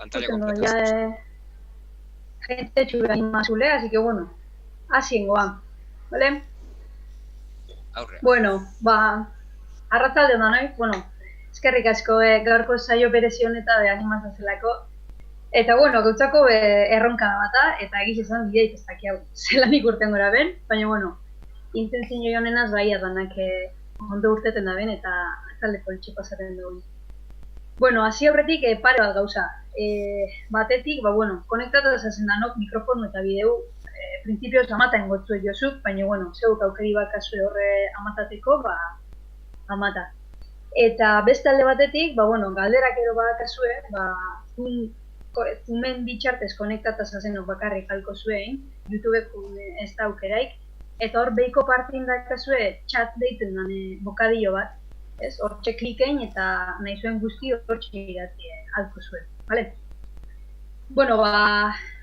Pantalla Bueno, completa. ya gente chula animazule, así que bueno, así goa, ¿vale? Aurrea. Bueno, arratsalde on danoi, bueno, eskerrik asko gaurko saio berezi honeta be animatzen zelako. Eta bueno, gautzako erronka da bata, eta egiz esan bidea ikestak hau zelan ikurten gora ben, baina bueno, intentzio honenaz bai adanak ondo urteten da ben, eta atzalde politxe pasaten dugu. Bueno, hasi aurretik pare bat gauza. Batetik, bueno, konektatu ezazen danok mikrofonu eta bideu printzipioz amata engotzu jozuk, baina bueno, zeuk aukeri bakazue horre amatateko, amata. Eta beste alde batetik, bueno, galderak edo bakazue, zumen bitxartez konektatu ezazenok bakarrik halko zuen, YouTubeko ez da aukeraik, eta hor behiko partin dakazue chat deiten dane bokadillo bat, ez, hortxe klikein eta nahi zuen guzti hortxe irati halko zuen, bale? Bueno,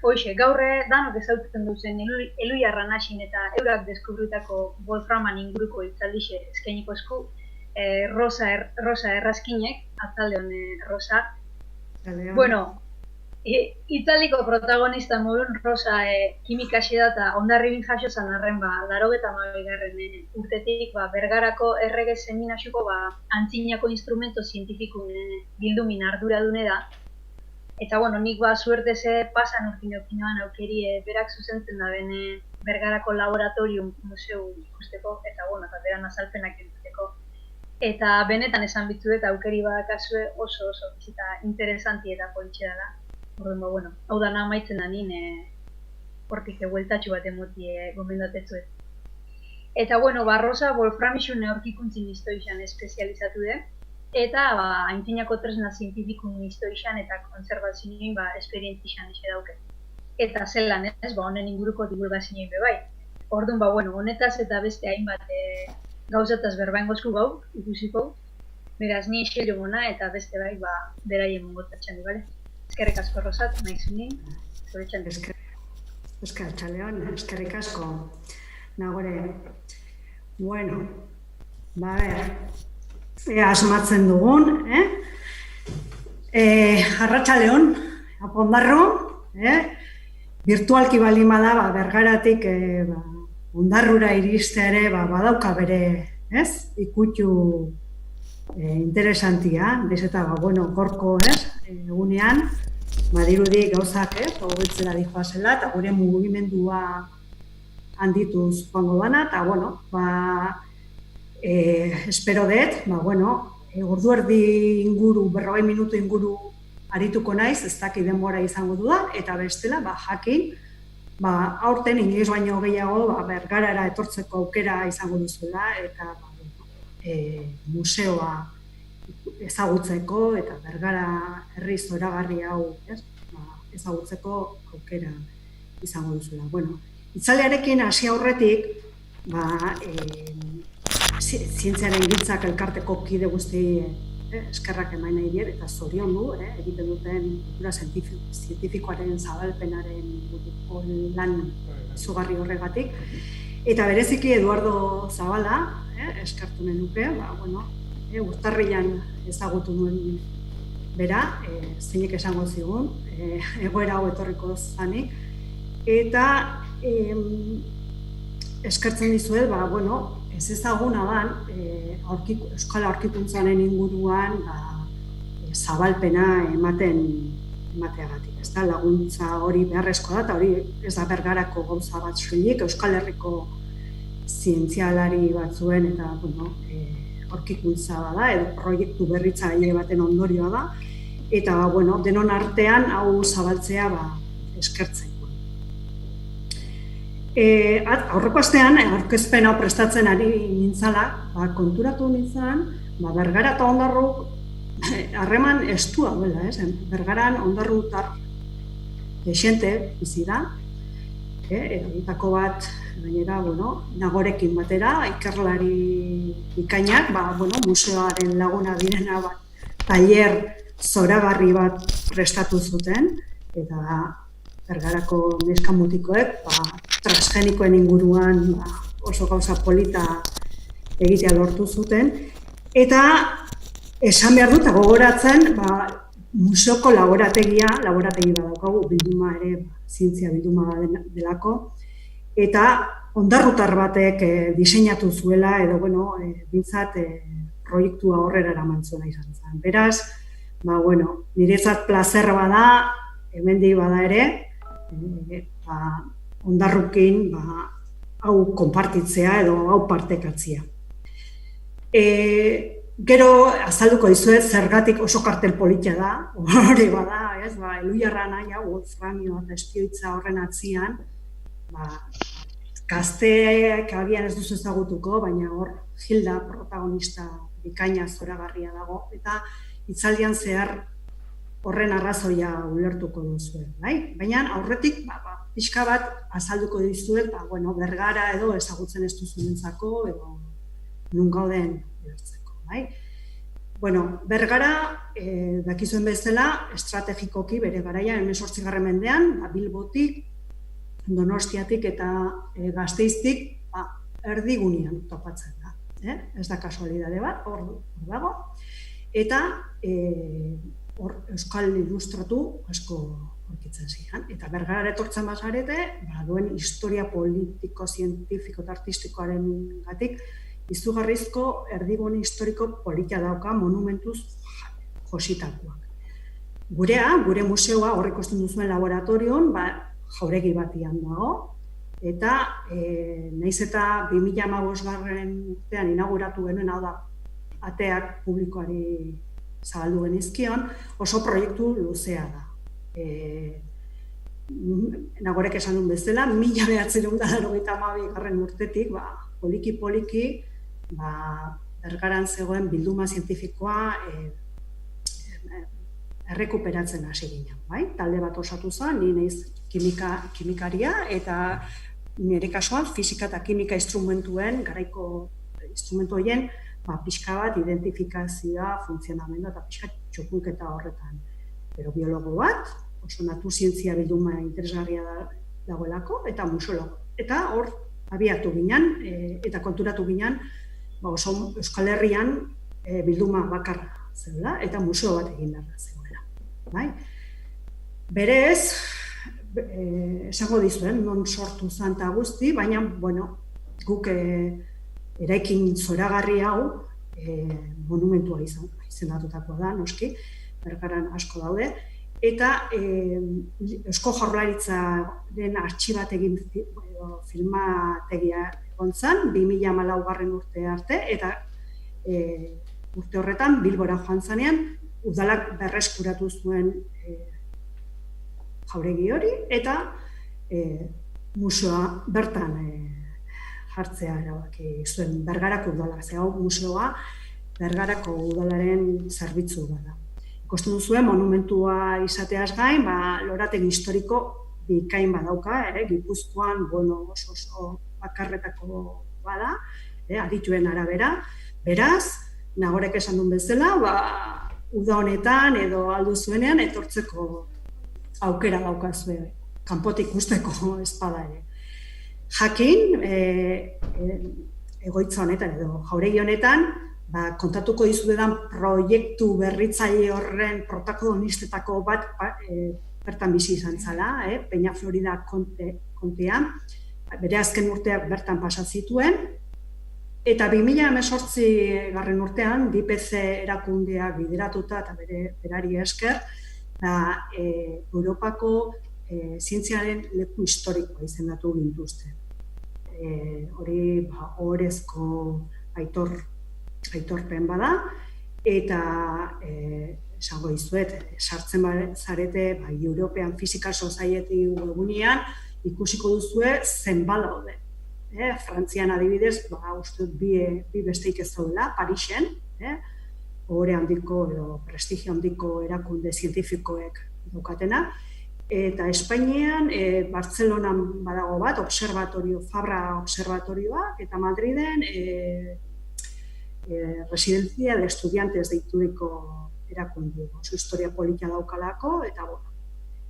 hoxe, gaurre danok ezautzen duzen Eloi Arranaxin eta eurak deskubritako Wolframan inguruko itzaldixe eskainiko esku, Rosa Errazkinek, atzalde hone Rosa. Bueno, itzaliko protagonista modun Rosa kimikaxe da eta ondarribin jaso zan arren 82. Urtetik Bergarako errege seminasuko antzinako instrumento zientifikun bildumin arduradune da. Eta bueno, nik suerte ze pasan urkinoan aukeri berak zuzentzen da bene Bergarako laboratorium museu ikusteko, eta bueno, eta beran azalpenak entzuteko. Eta benetan esan bitzuet aukeri badakazue oso bizita interesanti eta politxe dela. Orduan, bueno, hau dana amaitzen da nien hortik egueltatxu bat emoti gomendatetzuet. Eta bueno, Rosa Wolframixun neorkikuntzin historian espezializatu de, eta aintzinako tresna zientifikun historian eta konservazioin esperientzixan ise dauke. Eta zelan ez, honen inguruko divulgazioin bebai. Orduan, bueno, honetaz eta beste hainbat gauzataz berbaingozku gau, ikusiko. Beraz, ni xero gona eta beste bai, beraien mongotatxan, bale? Eskerrik asko, Rosat, nahi zunin, zure txan. Eskerrik asko. Nagore, bueno, asmatzen dugun, Arratsaldeon, apondarro, virtualki balin bada, Bergaratik Ondarrura iristea ere badauka bere, ikutu interesantia, bez eta gorko, egunean, dirudi gauzak, hobetzera dijoazela, eta gure mugimendua handituz joango dana, eta, espero dut, ordu erdi inguru, 40 minutu inguru arituko naiz, ez daki denbora izango duda, eta bestela, jakin, aurten inoiz baino gehiago Bergarara etortzeko aukera izango duzuela, eta museoa ezagutzeko, eta Bergara herri zoragarri hau ezagutzeko aukera izango duzuela. Itzalearekin hasi aurretik, zientziaren giltzak elkarteko kide guzti eskerrak eman nahi dier, eta zorion du, egiten duten kultura zientifikoaren zabalpenaren lan izugarri horregatik. Eta bereziki Eduardo Zabala, eskertu nahi nuke, urtarrilan ezagutu nuen bera, zeinek esango zigun, egoera hau etorriko zanik, eta eskertzen dizuet, ez ezaguna dan, Euskal Aurkikuntzaren inguruan zabalpena emateagatik. Ez da, laguntza hori beharrezko da, eta hori ez da Bergarako gauza bat soilik, Euskal Herriko zientzialari batzuen eta aurkikuntza da, edo proiektu berritzaile baten ondorioa da, eta denon artean hau zabaltzea eskertzen. Aurreko astean, aurkezpen hau prestatzen ari nintzala, konturatu nintzen, Bergara eta Ondarruk harreman estua duela, Bergaran Ondarrutar dexente bizi da, horietako bat, gainera, Nagorekin batera, ikerlari ikainak, museoaren laguna direna tailer zoragarri bat prestatu zuten, eta Bergarako neskamutikoek transgenikoen inguruan oso gauza polita egitea lortu zuten. Eta esan behar dut, gogoratzen, museoko laborategi badaukagu, bilduma ere, zientzia bilduma delako, eta ondarrutar batek diseinatu zuela, edo, bintzat proiektua horrela eraman zuena izan zen. Beraz, niretzat plazer bada, hemendik bada ere, ondarrukin hau konpartitzea edo hau partekatzea. Gero azalduko dizuet zergatik oso kartel politia da, hori bada, Elujarra nahi hau, Wolframio eta espioitza horren atzian, gazteek agian ez duzu ezagutuko, baina hor Hilda protagonista bikaina zoragarria dago, eta hitzaldian zehar horren arrazoia ulertuko duzuen, bai? Baina aurretik, pixka bat azalduko dizuet, Bergara edo ezagutzen ez duzuenentzako edo nun gauden ulertzeko, bai? Bergara, dakizuen bezala, estrategikoki bere garaia 18. mendean, Bilbotik, Donostiatik eta Gasteiztik erdigunean topatzen da. Ez da kasualidade bat, hor dago. Eta hor euskal ilustratu asko aurkitzen ziren. Eta Bergarara etortzen bazarete, duen historia politiko, zientifiko eta artistikoaren gatik, izugarrizko erdigune historiko politia dauka monumentuz jositakoak. Gure museoa, hor ikusten duzuen laboratorion, jauregi batian dago, eta nahiz eta 2015 urtean inauguratu genuen, hau da, ateak publikoari zabaldu genizkion, oso proiektu luzea da. Nagorek esan duen bezala, 1992 urtetik, poliki-poliki, Bergaran zegoen bilduma zientifikoa errekuperatzen hasi ginen, bai? Talde bat osatu zen, ni naiz kimikaria, eta nire kasuan fisika eta kimika instrumentuen, garaiko instrumentu horien, pixka bat identifikazioa, funtzionamendua eta pixka txopunketa horretan. Pero biologo bat, oso naturzientzia bilduma interesgarria dagoelako, eta museologo. Eta hor, abiatu ginen, eta konturatu ginen, oso Euskal Herrian bilduma bakarra zegoela, eta museo bat egin behar zegoela. Berez, esango dizuen, non sortu zanta guzti, baina, guk eraikin zoragarri hau monumentua izendatutakoa da, noski, Bergaran asko daude, eta Eusko Jaurlaritzaren artxibategin filmategia egon zen, 2014 urte arte, eta urte horretan Bilbora joan zanean, udalak berreskuratu zuen jauregi hori, eta museoa bertan jartzea erabaki zuen Bergarako udala, hau museoa Bergarako udalaren zerbitzu bada. Ikusten duzuen monumentua izateaz gain, lorategi historiko bikain badauka, Gipuzkoan, oso bakarretako bada, adituen arabera. Beraz, Nagorek esan duen bezala, uda honetan edo aldu zuenean etortzeko aukera daukazue, kanpotik usteko espada ere. Jakin, egoitza honetan edo jauregi honetan, kontatuko dizuedan proiektu berritzaile horren protagonistetako bat bertan bizi izan zala, Peña Florida kontean, bere azken urteak bertan pasat zituen, eta 2018 urtean, DPC erakundeak bideratuta eta berari esker, Europako zientziaren leku historikoa izendatu gintuzten. Hori ohorezko aitorpen bada, eta esango dizuet, sartzen zarete European Physical Society webgunean ikusiko duzue zenbat daude. Frantzian adibidez, uste bi besteik ez daudela, Parisen, ohore handiko edo prestigio handiko erakunde zientifikoek daukatena, eta Espainian, Bartzelonan badago bat, Fabra observatorioa, eta Madriden Residencia de Estudiantes deituriko erakunde, oso historia politia daukalako,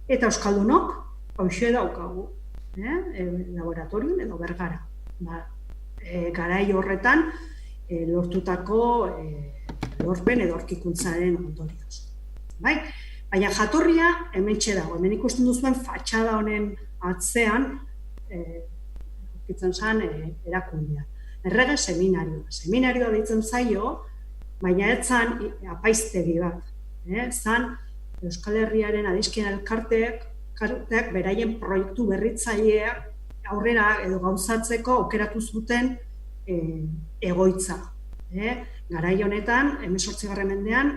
eta euskaldunok, hauxe daukagu, laboratorion edo Bergara. Garai horretan lortutako lorpen edo aurkikuntzaren ondorioz. Baina jatorria hementxe dago, hemen ikusten duzuen fatxada honen atzean aurkitzen zen erakundea. Errege seminarioa deitzen zaio, baina ez zan apaiztegi bat. Zan Euskal Herriaren adizkien elkarteak beraien proiektu berritzaileak aurrera edo gauzatzeko aukeratu zuten egoitza. Garai honetan, 18. mendean,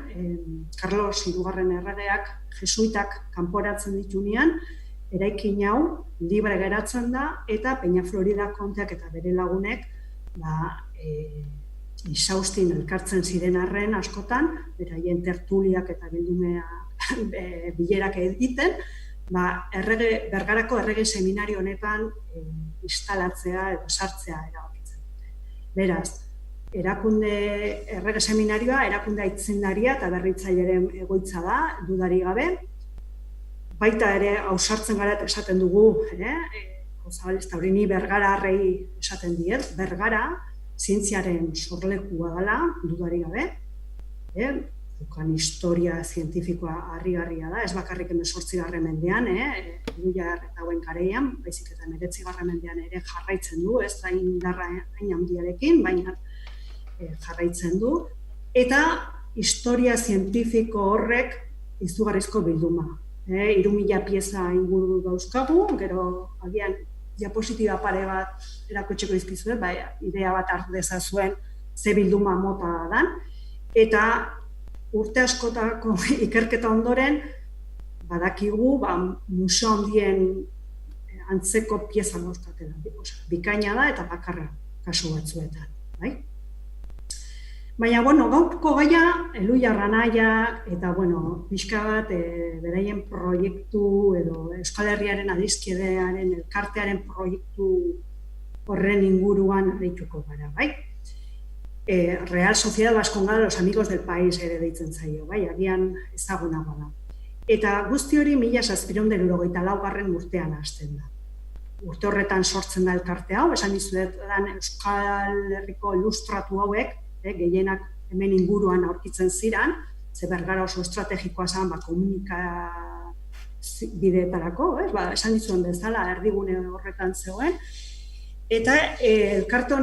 Carlos III erregeak jesuitak kanporatzen ditunean, eraikin hau libre geratzen da eta Peña Florida konteak eta bere lagunek Isaustin elkartzen ziren arren askotan, beraien tertuliak eta bilerak egiten, Bergarako errege seminario honetan instalatzea edo sartzea erabakitzen dute. Beraz, errege seminarioa, erakunde aitzindaria eta berritzaileren egoitza da, dudari gabe. Baita ere, ausartzen gara eta esaten dugu, Zabalista hori ni Bergara harrei esaten diet, Bergara zientziaren sorlekua dela, dudari gabe, dukan historia zientifikoa harrigarria da, ez bakarrik 18. mendean, Iruiar eta hauen garaian, baizik eta 19. mendean ere jarraitzen du, ez da indarra hain handiarekin, baina jarraitzen du, eta historia zientifiko horrek izugarrizko bilduma. 3.000 pieza inguru dauzkagu, gero agian diapositiba pare bat erakutxeko izkizue, idea bat ardezazuen ze bilduma mota dan, eta urte askotako ikerketa ondoren, badakigu, museo handien antzeko pieza dauzkatela. Bikaina da eta bakarra kasu batzuetan. Baina, gaurko gaia, Eluia Arranaia eta, pixka bat, beraien proiektu edo Euskal Herriaren adizkidearen elkartearen proiektu horren inguruan arituko gara, bai? Real Sociedad Vascongada los Amigos del País ere deitzen zaio, bai, agian ezagunagoa da. Eta guzti hori 1794. urtean hasten da. Urte horretan sortzen da elkarte hau, esan dizuetan Euskal Herriko ilustratu hauek, gehienak hemen inguruan aurkitzen ziren, ze Bergara oso estrategikoa zen, komunikabideetarako, esan dizuen bezala, erdigune horretan zegoen, eta elkarte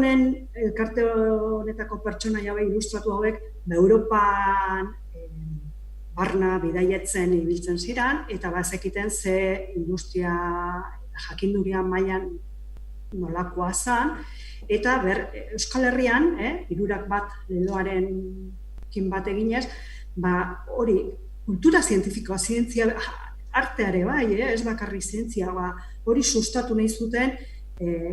honetako pertsonaia ilustratu hauek, Europan barna bidaietzen ibiltzen ziren, eta bazekiten ze industria jakinduria mailan nolakoa zen, eta Euskal Herrian, 3 leloaren kin bat eginez, hori, kultura zientifikoa, zientzia, arteare bai, ez bakarri zientzia, hori sustatu nahi zuten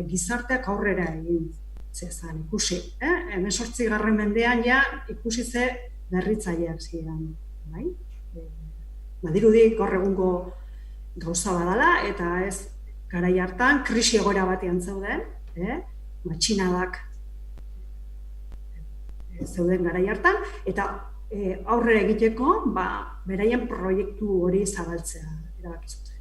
gizarteak aurrera egin zezan, ikusi. 18. mendean ja ikusi ze berritzaileak ziren, bai? Badirudik gaur egungo gauza badala, eta ez garai hartan, krisi egoera batean zeuden, matxinadak zeuden garai hartan, eta aurrera egiteko, beraien proiektu hori zabaltzea erabaki zuten.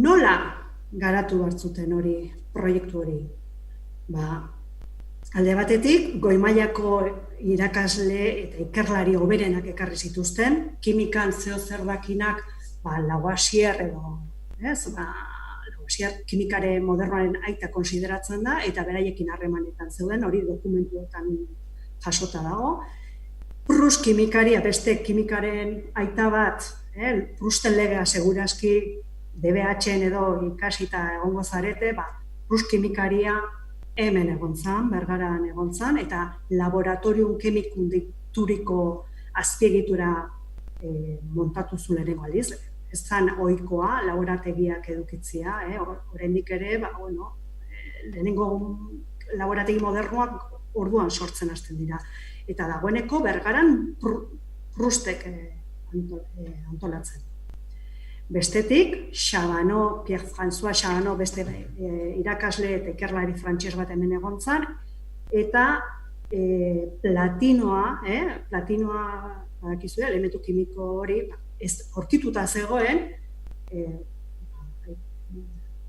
Nola garatu hartzuten hori, proiektu hori? Alde batetik, goi mailako irakasle eta ikerlari hoberenak ekarri zituzten, kimikan zeo zer dakinak, Lavoisier edo, kimikare modernoaren aita konsideratzen da, eta beraiekin harremanetan zeuden, hori dokumentuetan jasota dago. Proust kimikaria, beste kimikaren aita bat, Prousten legea segurazki DBH-en edo ikasita egongo zarete, Proust kimikaria hemen egontzan, Bergaran egontzan, eta laboratorium kimikun deituriko azpiegitura montatu zu lehenengo aldiz. Ez zan ohikoa laborategiak edukitzea, oraindik ere, lehenengo laborategi modernoak orduan sortzen hasten dira. Eta dagoeneko Bergaran Proustek antolatzen. Bestetik, Pierre-François Chabanot, beste irakasle eta ikerlari frantses bat hemen egontzan, eta platinoa, badakizue, elementu kimiko hori, ez aurkituta zegoen,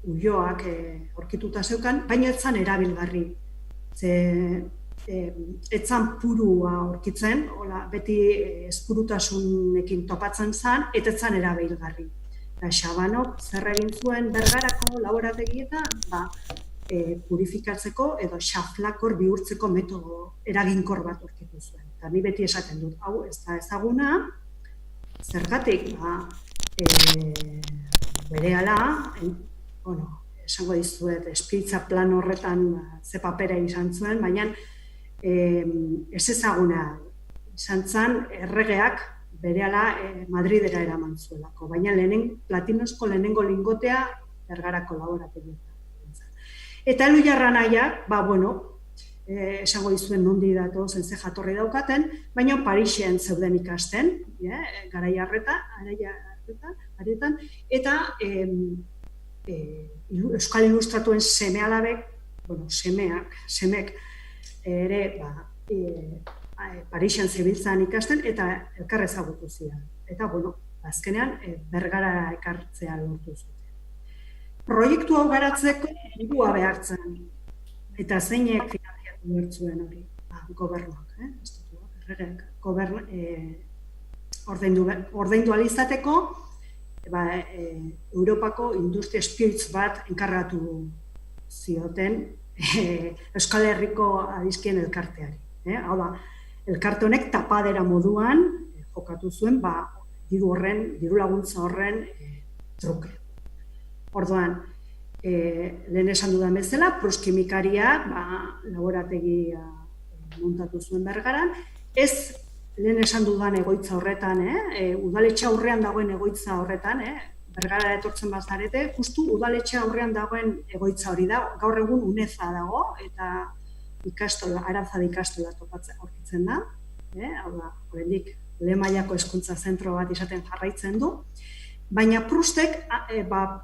ulloak aurkituta zeukan, baina ez zan erabilgarri. etzan purua aurkitzen, beti ezpurutasunekin topatzen zen, eta etzan erabilgarri. Eta Xabanok zer egin zuen Bergarako laborategietan, purifikatzeko edo xaflakor bihurtzeko metodo eraginkor bat aurkitu zuen. Eta ni beti esaten dut, hau ez da ezaguna, zergatik, berehala, esango dizuet, espiritza plan horretan ze papera izan zuen, baina ez ezaguna izan zen erregeak berehala Madridera eraman zuelako, baina platinosko lehenengo lingotea Bergarako laborategietan. Eta Elhuyar anaiak, esango dizuen nondi datozen ze jatorri daukaten, baina Parisen zeuden ikasten, garai harretan, eta Euskal Ilustratuen seme-alabek, semek ere Parisen zebiltzan ikasten eta elkar ezagutu ziren. Eta, azkenean Bergara ekartzea lortu zuten. Proiektu hau garatzeko dirua behartzen. Eta zeinek finanziatu bertzuen hori? Gobernuak, estatuak, erregeak. Ordaindu ahal izateko, Europako industria spirits bat enkargatu zioten Euskal Herriko adizkien elkarteari. Hau da, elkarte honek tapadera moduan jokatu zuen diru laguntza horren truke. Orduan, lehen esan dudan bezala, Pruskimikariak laborategia montatu zuen Bergaran, ez lehen esan dudan egoitza horretan, udaletxe aurrean dagoen egoitza horretan, Bergara etortzen bazarete, justu udaletxe aurrean dagoen egoitza hori da, gaur egun UNEZA dago, eta Aranzadi ikastola aurkitzen da, hau da, oraindik lehen mailako hezkuntza zentro bat izaten jarraitzen du, baina Prustek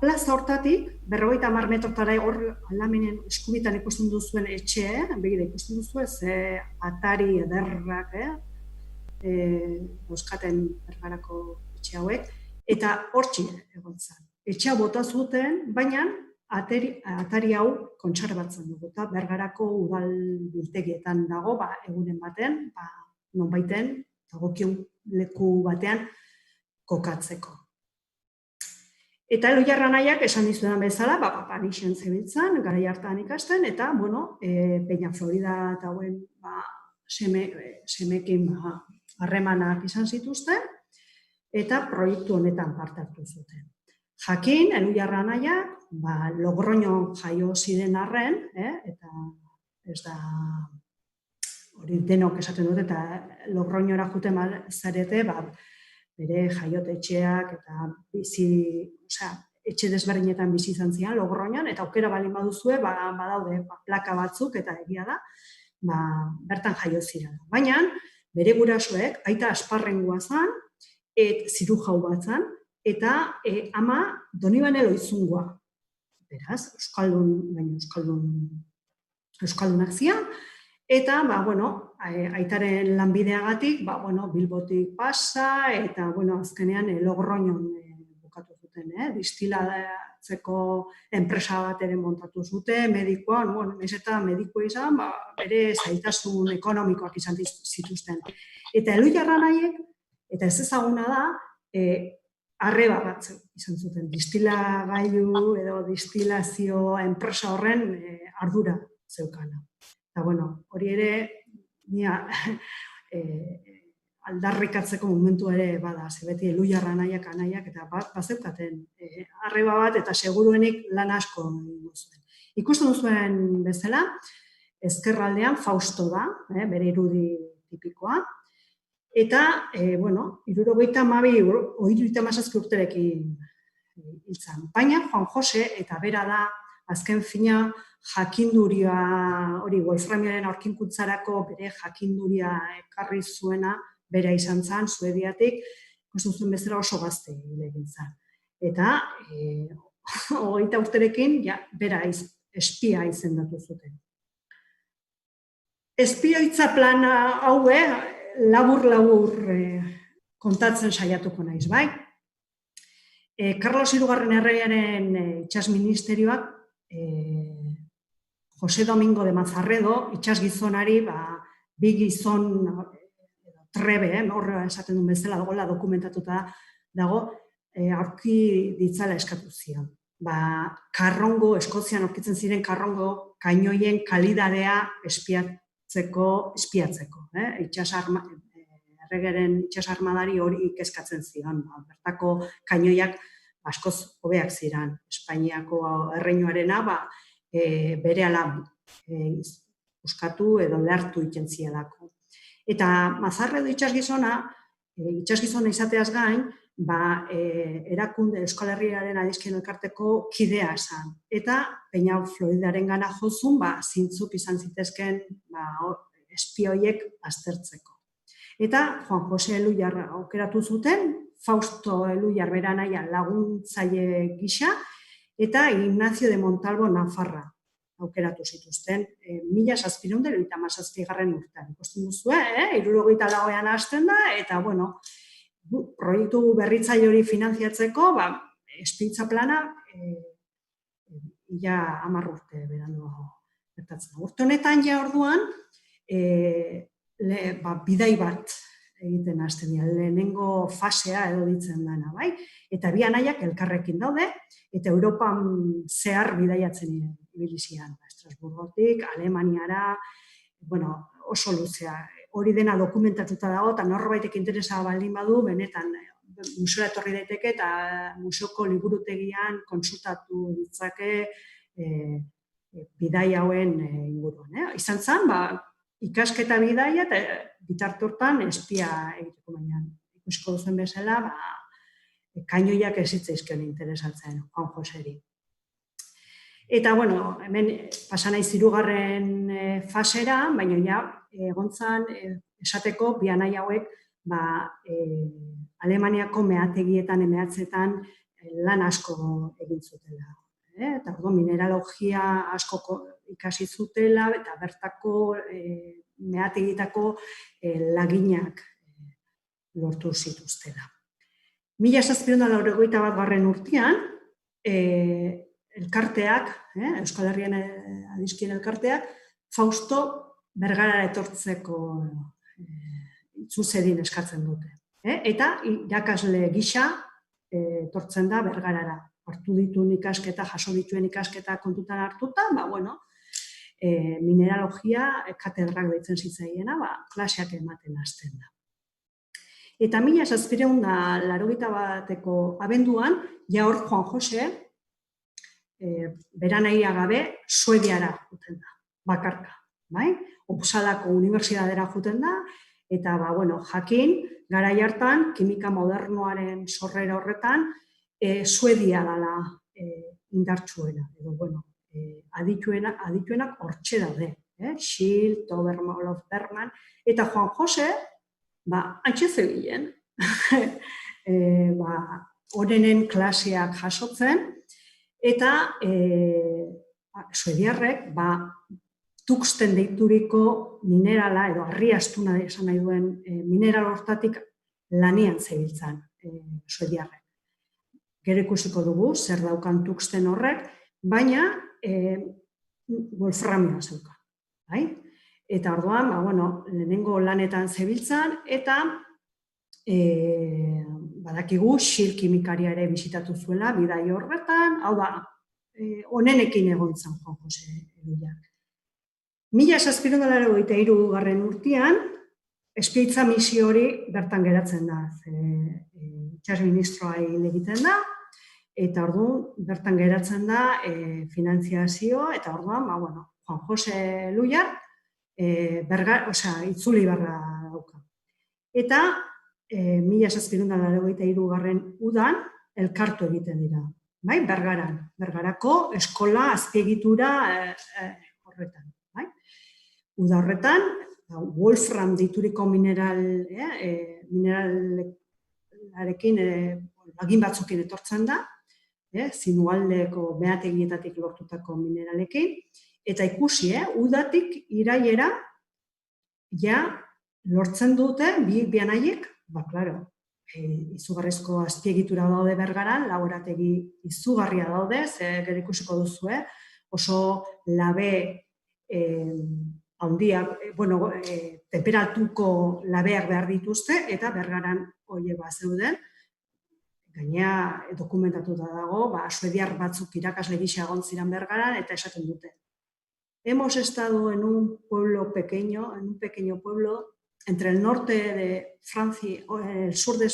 plaza hortatik, 50 metrotara hor aldamenen eskubitan ikusten duzuen etxe, begira ikusten duzue, ze atari ederrak, euskaten Bergarako etxe hauek, eta hortxe egon zen. Etxea bota zuten, baina atari hau kontserbatzen dugu, eta Bergarako udal biltegietan dago, egunen baten, nonbaiten, dagokion leku batean kokatzeko. Eta Elhuyar anaiak esan dizudan bezala, Parisen zebiltzan, garai hartan ikasten, eta, Peña Florida eta hauen semekin harremanak izan zituzten, eta proiektu honetan parte hartu zuten. Jakin, Elhuyar anaiak, Logroñon jaio ziren arren, eta ez da, hori denok esaten dut, eta Logroñora juten zarete, bere jaiotetxeak eta etxe desberdinetan bizi izan ziren Logroñon, eta aukera balin baduzue, badaude plaka batzuk, eta egia da, bertan jaio ziren. Baina, bere gurasoek, aita Asparrengua zan, zirujau bat zan, eta ama Donibane Loizungoa. Beraz, euskaldunak zian, eta, aitaren lanbideagatik, Bilbotik pasa, eta, azkenean Logroñon bukatu zuten, distilatzeko enpresa bat ere montatu zuten, medikoan, eta medikoa izan, bere zailtasun ekonomikoak izan zituzten. Eta Elhuyar anaiek, eta ez ezaguna da, arreba bat izan zuten, distilagailu edo distilazio enpresa horren ardura zeukana. Eta, hori ere, aldarrikatzeko momentu ere bada, beti Elhuyar anaiak, eta bazeukaten arreba bat, eta seguruenik lan asko zuen. Ikusten duzuen bezala, ezkerraldean Fausto da, bere irudi tipikoa, eta, 77 urterekin hiltzan. Baina, Juan Jose, eta bera da, azken fina, jakinduria, hori Wolframioaren aurkinkuntzarako bere jakinduria ekarri zuena, bera izan zen, Suediatik, ikusten zuen bezala oso gazte egin zen. Eta, 20 urterekin, bera espia izendatu zuten. Espioitza plan haue, labur kontatzen saiatuko naiz, bai? Carlos III erregearen itsas ministerioak Jose Domingo de Mazarredo, itsasgizonari, bi gizon trebe, horre esaten duen bezala dagoela dokumentatuta dago, aurki ditzala eskatu zion. Karrongo, Eskozian aurkitzen ziren karrongo kainoien kalidadea espiatzeko, erregeren itsasarmadari hori kezkatzen zion. Bertako kainoiak askoz hobeak ziren. Espainiako erreinuarena berehala euskatu edo lehartu egiten zielako. Eta Mazarredo itsasgizona izateaz gain, erakunde Euskal Herriaren adizkien elkarteko kidea zen. Eta Peña Floridaren gana jozun, zintzuk izan zitezken espioiek aztertzeko. Eta Juan Jose Eluyar aukeratu zuten, Fausto Eluyar bera nahian laguntzaile gisa, eta Ignacio de Montalvo Nafarra aukeratu zituzten 1777 urtean. Ikusten duzue, 74ean hasten da, eta, proiektu berritzaile hori finantziatzeko, espiltza plana, ia 10 urte berandu gertatzen. Urte honetan ja orduan, bidai bat egiten hasten dira, lehenengo fasea edo ditzen dena, bai? Eta bi anaiak elkarrekin daude, eta Europan zehar bidaiatzen ibili ziren. Estrasburgotik, Alemaniara, oso luzea. Hori dena dokumentatuta dago, eta norbaitek interesa baldin badu, benetan museora etorri daiteke eta museoko liburutegian kontsultatu ditzake bidai hauen inguruan. Izan zen, ikasketa bidaia eta bitarte hortan espia egiteko, baina ikusko duzen bezala, kainoiak ez zitzaizkion interesatzen Juan Joseri. Eta, hemen pasanaiz 3. fasera, baina ja, egontzan esateko bi anai hauek Alemaniako meategietan, emeatzetan lan asko egin zutela. Eta mineralogia asko ikasi zutela, eta bertako meategietako laginak lortu zituztela. 1791 urtean, elkarteak, Euskal Herrian adizkien elkarteak, Fausto Bergarara etortzeko itzultzedin eskatzen dute. Eta irakasle gisa etortzen da Bergarara. Hartu dituen ikasketa, jaso dituen ikasketa kontutan hartuta, mineralogia katedrak deitzen zitzaiena, klaseak ematen hasten da. Eta 1781ko abenduan, ja hor Juan Jose, beranahia gabe, Suediara juten da, bakarka. Upsalako unibertsitatera juten da, eta jakin, garai hartan, kimika modernoaren sorrera horretan, Suedia dela indartsuena, edo, adituenak hortxe daude. Schill, Toberman, Olof Bergman, eta Juan Jose, antxe zebilen, horrenen klaseak jasotzen, eta suediarrek, tuxten deituriko minerala, edo harriastuna esan nahi duen mineral hortatik lanian zebiltzan suediarrek. Gero ikusiko dugu, zer daukan tuxten horrek, baina wolframia zeukan. Eta orduan, lehenengo lanetan zebiltzan, eta badakigu Schill kimikaria ere bisitatu zuela, bidai horretan, hau da, onenekin egontzan Juan Jose Eluyar. 1783 urtean, espiltza misio hori bertan geratzen da, itsas ministroa egiten da, eta orduan bertan geratzen da finantziazio, eta orduan, Juan Jose Eluyar, itzuli barra dauka. Eta 1783 udan elkartu egiten dira, Bergarako eskola azpiegitura horretan. Uda horretan, wolfram deituriko mineralarekin, lagin batzukin etortzen da, Zinualdeko meategietatik lortutako mineralekin, eta ikusi, udatik irailera, ja, lortzen dute, bi anaiek, izugarrizko azpiegitura daude Bergaran, laborategi izugarria daude, gero ikusiko duzu, oso labe handiak, temperatuko labeak behar dituzte, eta Bergaran horiek zeuden. Gainea dokumentatuta dago, suediar batzuk irakasle gisa egon ziren Bergaran, eta esaten dute. Hemos estado en un pueblo pequeño, en un pequeño pueblo, entre el norte de Francia, el sur de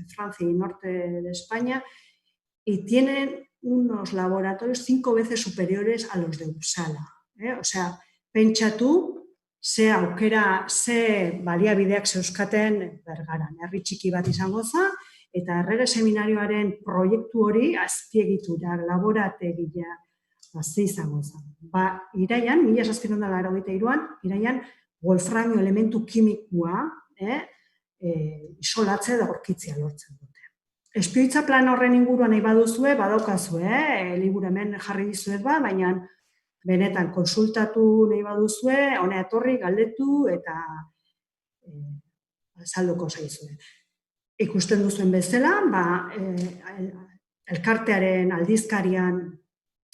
Francia y norte de España, y tienen unos laboratorios 5 veces superiores a los de Uppsala. O sea, pentsatu, ze aukera, ze baliabideak zeuzkaten Bergaran. Herri txiki bat izango za, eta errege seminarioaren proiektu hori azpiegitura, laborategia, ze izango za. Iraian, 1783an, iraian, wolframio elementu kimikoa isolatze da aurkitzea lortzen dute. Espioitza plan horren inguruan nahi baduzue, badaukazue, liburu hemen jarri dizuet baina benetan konsultatu nahi baduzue, hona etorri, galdetu eta azalduko zaizue. Ikusten duzuen bezala, elkartearen aldizkarian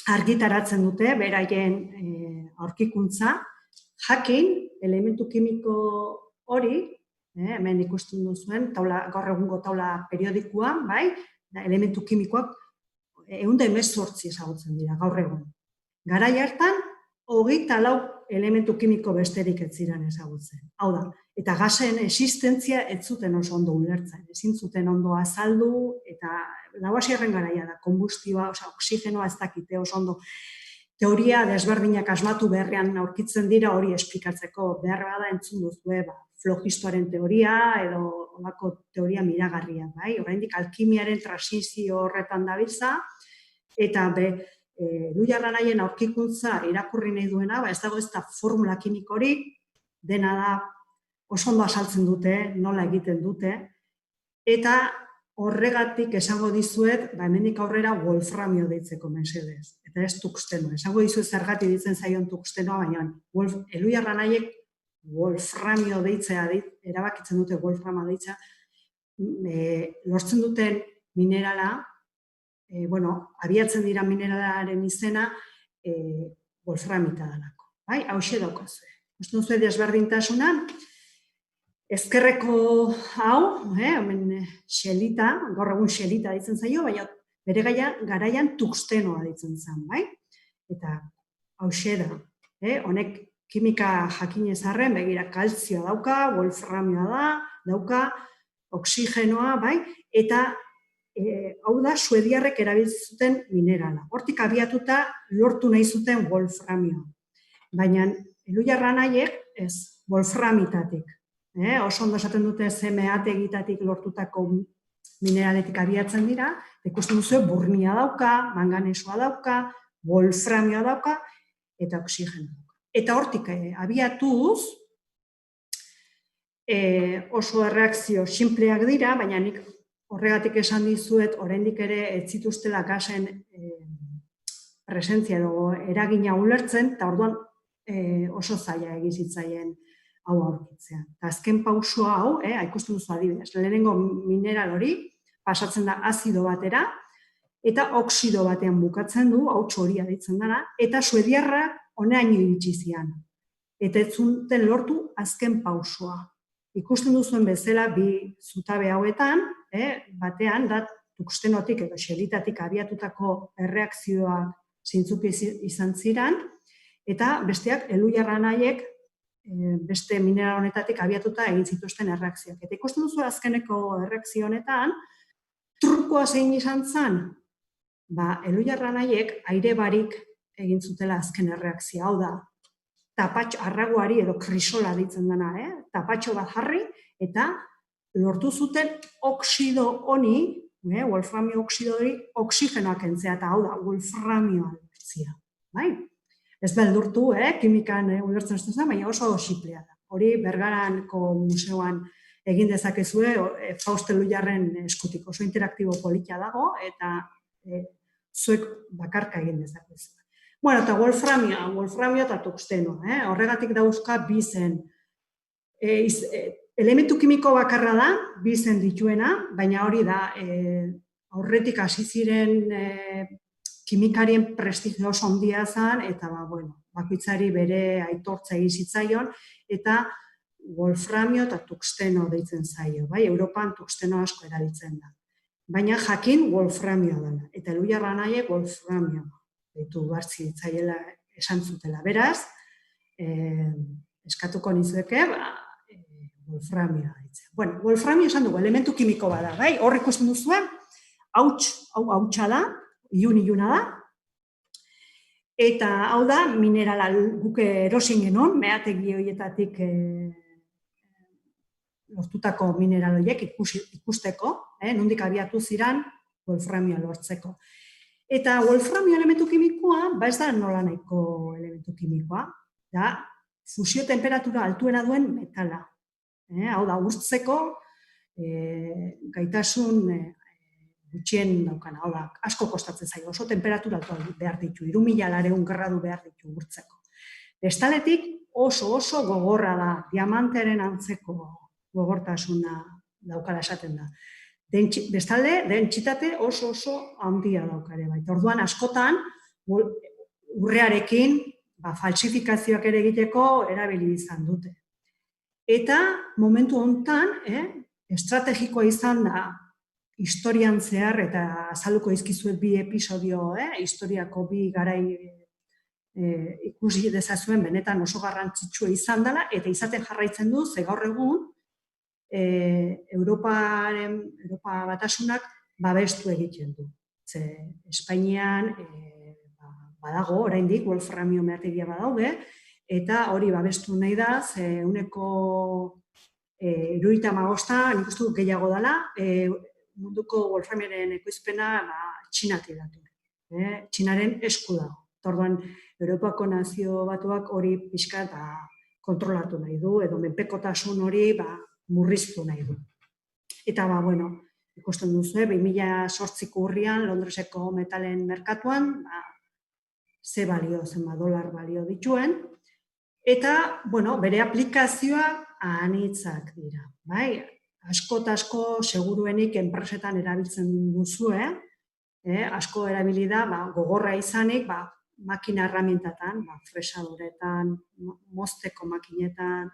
argitaratzen dute, beraien aurkikuntza, jakin, elementu kimiko hori, hemen ikusten duzuen, gaur egungo taula periodikoa, elementu kimikoak 118 ezagutzen dira, gaur egun. Garai hartan, 24 elementu kimiko besterik ez ziren ezagutzen. Hau da, eta gasen existentzia ez zuten oso ondo ulertzen, ezin zuten ondo azaldu, eta Lavoisierren garaia da, konbustioa, oksigenoa ez dakite oso ondo. Teoria desberdinak asmatu beharrean aurkitzen dira hori esplikatzeko, behar bada entzun duzue, flogistoaren teoria edo olako teoria miragarria, oraindik alkimiaren transizio horretan dabiltza, eta Louis Aranaien aurkikuntza irakurri nahi duena, ez dago ez da formula kimikorik, dena da oso ondo azaltzen dute, nola egiten dute, eta horregatik esango dizuet, hemendik aurrera wolframio deitzeko mesedez, eta ez tuxteno. Esango dizuet zergatik ditzen zaion tuxtenoa, baina Louis Aranaiek wolframio deitzea, erabakitzen dute wolframa deitzea, lortzen duten minerala, abiatzen dira mineralaren izena, wolframita dalako. Hau xe daukazue. Usten duzue desberdintasuna, ezkerreko hau, hemen xelita, gaur egun xelita ditzen zaio, baina bere garaian tuxtenoa ditzen zen, Eta hau xe da, honek kimika jakinez arren, begira, kaltzioa dauka, wolframioa dauka, oksigenoa, eta hau da, suediarrek erabiltzen zuten minerala. Hortik abiatuta lortu nahi zuten wolframioa. Baina, Louis Aranaiek ez, wolframitatik. Oso ondo esaten dute zemeategitatik lortutako mineraletik abiatzen dira, ikusten duzu burnia dauka, manganesoa dauka, wolframioa dauka, eta oksigenoa dauka. Eta hortik abiatuz, oso erreakzio sinpleak dira, baina nik horregatik esan dizuet, oraindik ere ez zituztela gasen presentzia edo eragina ulertzen, eta orduan oso zaila egizitzaien hau aurkitzea. Azken pausua hau, ikusten duzu adibidez, lehenengo mineral hori, pasatzen da azido batera, eta oksido batean bukatzen du, hau txoria ditzen dara, eta suediarrak honeaino iritsi zian. Eta ez zuten lortu azken pausua. Ikusten duzuen bezala bi zutabe hauetan, batean da tuxtenotik edo xelitatik abiatutako erreakzioak zeintzuk izan ziren, eta besteak Louis Aranaiek beste mineral honetatik abiatuta egin zituzten erreakzioak. Eta ikusten duzu azkeneko erreakzio honetan, trukoa zein izan zen, Louis Aranaiek aire barik egin zutela azken erreakzioa. Hau da, arraguari edo krisola ditzen dena, tapatxo bat jarri, eta lortu zuten oksido honi, wolframio oksido hori, oksigenoa kentzea, eta hau da, wolframioa zia. Ez beldurtu, kimikan ulertzen ez duzen, baina oso xiplea da. Hori Bergaranko museoan egin dezakezue, Fauste Lujarren eskutik oso interaktibo politia dago, eta zuek bakarka egin dezakezue. Bueno, eta wolframio eta tuxtenoa, horregatik dauzka bi zen. Elementu kimiko bakarra da, bi zen dituena, baina hori da, aurretik hasi ziren kimikarien prestigio oso handia zen, eta bakoitzari bere aitortza egin zitzaion, eta wolframio eta tuxteno deitzen zaio, bai, Europan tuxteno asko erabiltzen da. Baina jakin wolframioa dela, eta Elhuyar anaiek wolframio deitu behar zitzaiela esan zutela. Beraz, eskatuko nizueke, wolframioa deitzen. Bueno, wolframio esan dugu, elementu kimiko bada, bai? Hor ikusten duzuen, hau hautsa da, iluna da, eta hau da, minerala guk erosin genuen, meategi horietatik lortutako mineral horiek ikusteko, nondik abiatu ziran wolframioa lortzeko. Eta wolframio elementu kimikoa, ez da nola nahiko elementu kimikoa, da fusio temperatura altuena duen metala. Hau da, urtzeko gaitasun gutxien daukana, hau da, asko kostatzen zaio, oso temperatura altua behar ditu, 3000 gradu behar ditu urtzeko. Bestaletik oso gogorra da, diamantearen antzeko gogortasuna daukala esaten da. Bestalde, dentsitate oso handia daukare baita. Orduan, askotan, urrearekin falsifikazioak ere egiteko erabili izan dute. Eta momentu hontan, estrategikoa izan da historian zehar, eta azalduko izkizuet bi episodio, historiako bi garai ikusi dezazuen benetan oso garrantzitsua izan dela, eta izaten jarraitzen du, ze gaur egun, Europa batasunak babestu egiten du. Ze Espainian badago, oraindik, wolframio meategia badaude, eta hori babestu nahi da, ze uneko 75, nik uste dut gehiago dela, munduko wolframioaren ekoizpena Txinatik datu. Txinaren esku dago. Orduan, Europako nazio batuak hori pixka kontrolatu nahi du, edo menpekotasun hori murriztu nahi du. Eta, ikusten duzu, 2008ko urrian, Londreseko metalen merkatuan, ze balio, dolar balio dituen, eta, bere aplikazioa anitzak dira. Asko eta asko seguruenik enpresetan erabiltzen duzue, asko erabili da, gogorra izanik, makina herramientatan, fresadoretan, mozteko makinetan,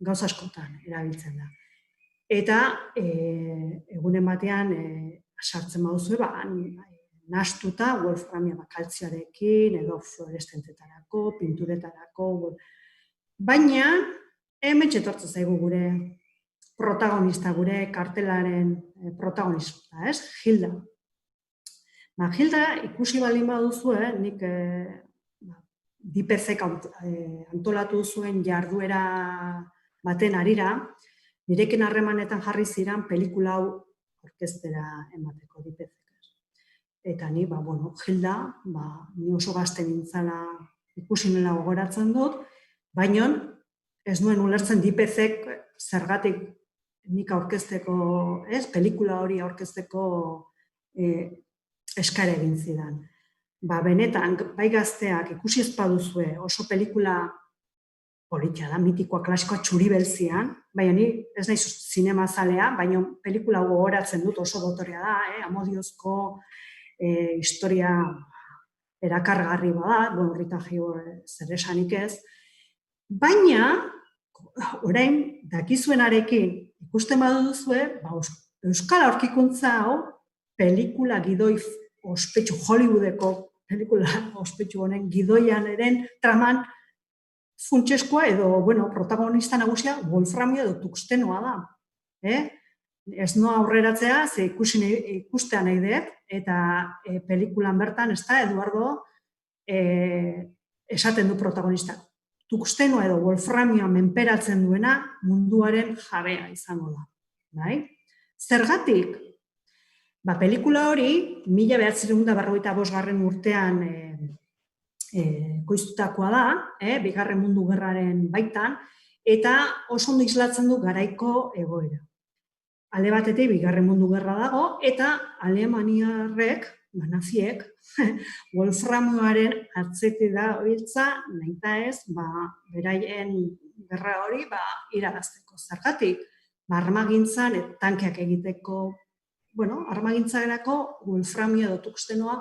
gauza askotan erabiltzen da. Eta, egunen batean, sartzen baduzue, nahastuta wolframia kaltzioarekin, edo fluoreszentetarako, pinturetarako, baina, hemen etortzen zaigu gure protagonista, gure kartelaren protagonista, Hilda. Hilda, ikusi baldin baduzue, nik DPC antolatu zuen jarduera baten harira, nirekin harremanetan jarri ziren pelikula hau orkestera emateko DPC. Eta ni, Hilda, ni oso gazte nintzala ikusi nela gogoratzen dut, baina ez nuen ulertzen DPC zergatik nik aurkezteko, pelikula hori aurkezteko eskare egin zidan. Benetan, bai gazteak ikusi ez baduzue oso pelikula politia da, mitikoa, klasikoa txuri beltzian, baina ni ez naiz zinema zalea, baina pelikula gogoratzen dut oso dotorea da, amodiozko historia erakargarri bada, Rita Hayworth zer esanik ez, baina, orain, dakizuenarekin ikusten baduzue, Euskal Aurkikuntza hau, pelikula gidoi ospetsu, Hollywoodeko pelikula ospetsu honen gidoian eren traman funtseskoa edo, protagonista nagusia wolframio edo tuxtenoa da. Ez noa aurreratzea, ze ikustean nahi dut, eta pelikulan bertan, ez da, Eduardo esaten du protagonista. Tuxtenoa edo wolframioa menperatzen duena munduaren jabea izango da. Zergatik? Pelikula hori, 1945 urtean koiztutakoa da, Bigarren Mundu Gerraren baitan, eta oso ondo islatzen du garaiko egoera. Alde batetik Bigarren Mundu Gerra dago, eta alemaniarrek, naziek, wolframioaren atzetik da biltza, nahita ez, beraien gerra hori irabazteko. Zergatik, armagintzan eta tankeak egiteko, armagintzarako wolframio edo tuxtenoa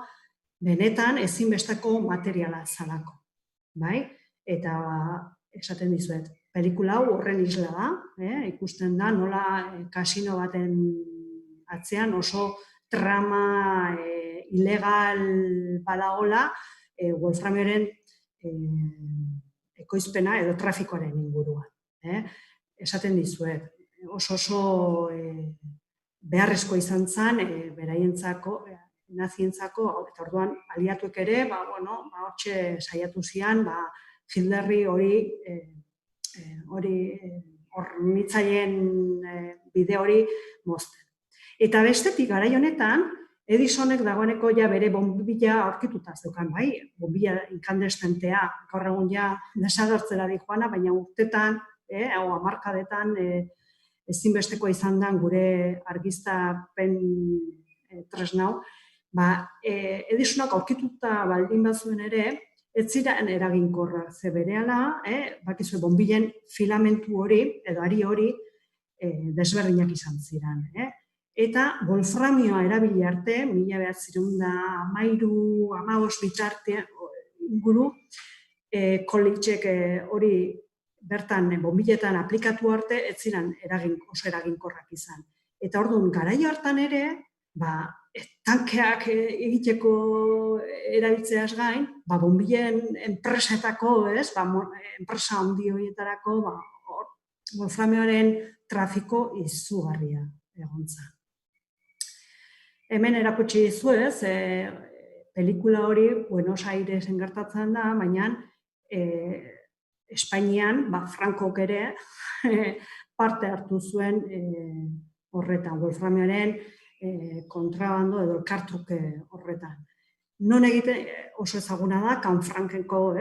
benetan ezinbesteko materiala zalako. bai? Eta esaten dizuet, pelikula hau horren isla da, ikusten da nola kasino baten atzean oso trama ilegal badagola wolframioren ekoizpena edo trafikoaren inguruan. Esaten dizuet, oso beharrezko izan zen beraientzako, nazientzako, eta orduan aliatuek ere, hortxe saiatu zian, Hitlerri hornitzaileen bide hori mozten. Eta bestetik, garai honetan, Edisonek dagoeneko ja bere bombilla aurkituta zeukan, bai? Bombilla inkandestentea, gaur egun ja desagertzera dijoana, baina urtetan, hau hamarkadetan, ezinbesteko izan da gure argiztapen tresnau, Edisonak aurkituta baldin bazuen ere, ez ziren eraginkorra, ze berehala, bakizue bonbillen filamentu hori, edo ari hori, desberdinak izan ziren. Eta wolframioa erabili arte, 1913-15 bitarte inguru, kolitxek hori bertan bonbilletan aplikatu arte, ez ziren oso eraginkorrak izan. Eta orduan, garaio hartan ere, tankeak egiteko erabiltzeaz gain, bonbillen enpresetako, enpresa handi horietarako, wolframioaren trafiko izugarria egon zen. Hemen erakutsi dizuez, pelikula hori Buenos Airesen gertatzen da, baina Espainian, Frankok ere parte hartu zuen horretan, wolframioaren kontrabando edo elkartruke horretan. Non egiten oso ezaguna da, Canfrankenko,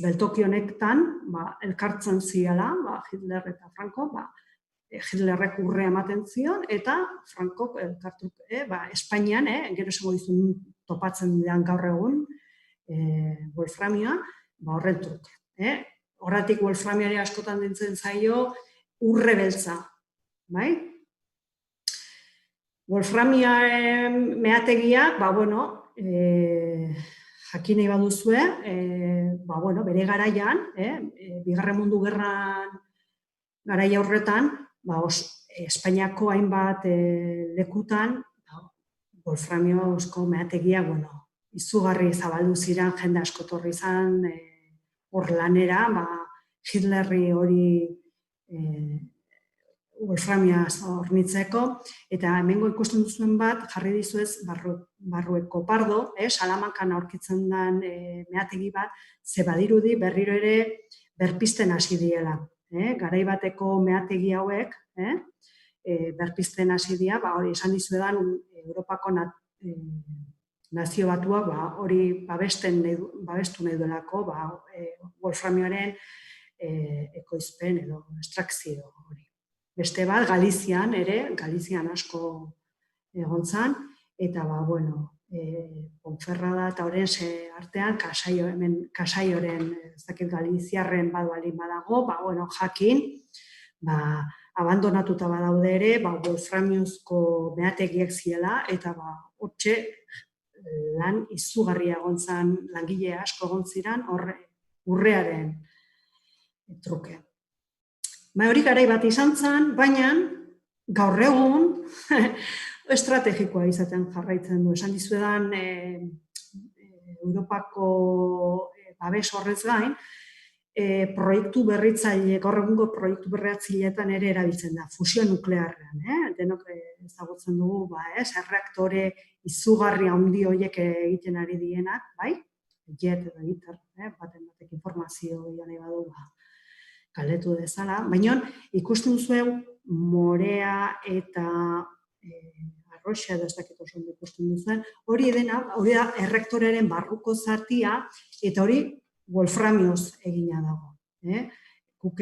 beltoki honetan, elkartzen ziala, Hitler eta Franco, Hitlerrek urrea ematen zion, eta Frankok elkartruke, Espainian, gero esango dizun topatzen dian gaur egun, wolframioa, horren truke. Horretik wolframioari askotan dintzen zaio urre beltza, bai? Wolframioaren meategia, jakin nahi baduzue, bere garaian, Bigarren Mundu Gerran garaia horretan, Espainiako hainbat lekutan, wolframiozko meategia, izugarri zabaldu ziren, jende asko torri izan, hor lanera, Hitlerri hori wolframioaz hornitzeko, eta hemengo ikusten duzuen bat, jarri dizuez, Barrueko Pardo, Salamankan aurkitzen den meategi bat, ze badirudi berriro ere berpisten hasi diela. Garai bateko meategi hauek, berpisten hasi dira, hori esan dizuedan Europako nazio batuak hori babestu nahi duelako wolframioaren ekoizpen edo estrakzio hori. Beste bat, Galizian ere, Galizian asko egon zan, eta Ponferrada eta Orense artean, Kasaioren, ez dakit Galiziarren balin badago, jakin, abandonatuta badaude ere, wolframiozko meategiak ziela, eta hortxe lan izugarria egon zan, langile asko egon ziren, urrearen truke. Hori garai bat izan zen, baina gaur egun estrategikoa izaten jarraitzen du. Esan dizuedan Europako babes horrez gain, proiektu berritzaile, gaur egungo proiektu berritzaileetan ere erabiltzen da, fusio nuklearrean. Denok ezagutzen dugu, erreaktore izugarri handi horiek egiten ari dienak, bai? Jet edo ITER, baten batek informazio nahi badu galdetu dezala. Baina ikusten zuen morea eta arroxa edo ez dakit oso ondo ikusten duzuen, hori da errektorearen barruko zatia, eta hori wolframioz egina dago. Guk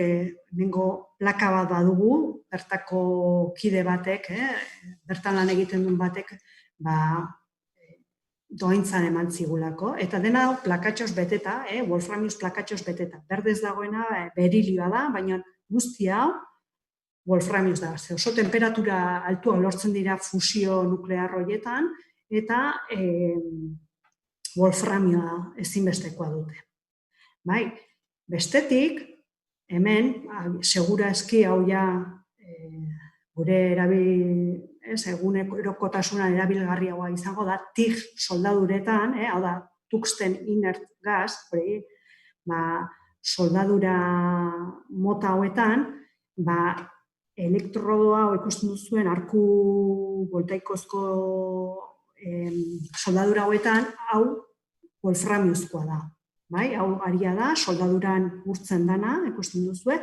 nengo plaka bat badugu, bertako kide batek, bertan lan egiten duen batek, doaintzan eman zigulako, eta dena plakatxoz beteta, wolframioz plakatxoz beteta. Berdez dagoena berilioa da, baina guzti hau wolframioz da. Oso temperatura altua lortzen dira fusio nuklear horietan, eta wolframioa ezinbestekoa dute. Bai, bestetik, hemen, segura eski hau ja gure egunerokotasuna erabilgarriagoa izango da, TIG soldaduretan, hau da, tungsten inert gas, hori, soldadura mota hauetan, elektrodoa ikusten duzuen arku voltaikozko soldadura hauetan, hau wolframiozkoa da. Bai, hau aria da, soldaduran urtzen dana, ikusten duzue,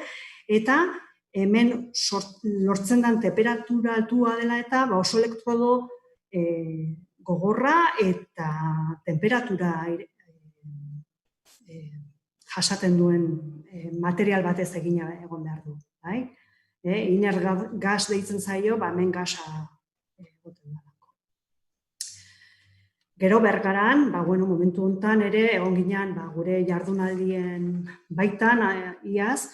eta hemen lortzen den temperatura altua dela eta oso elektrodo gogorra eta temperatura jasaten duen material batez egina egon behar du. Iner gas deitzen zaio, hemen gasa egoten da. Gero Bergaran, momentu honetan ere, egon ginean gure jardunaldien baitan, iaz,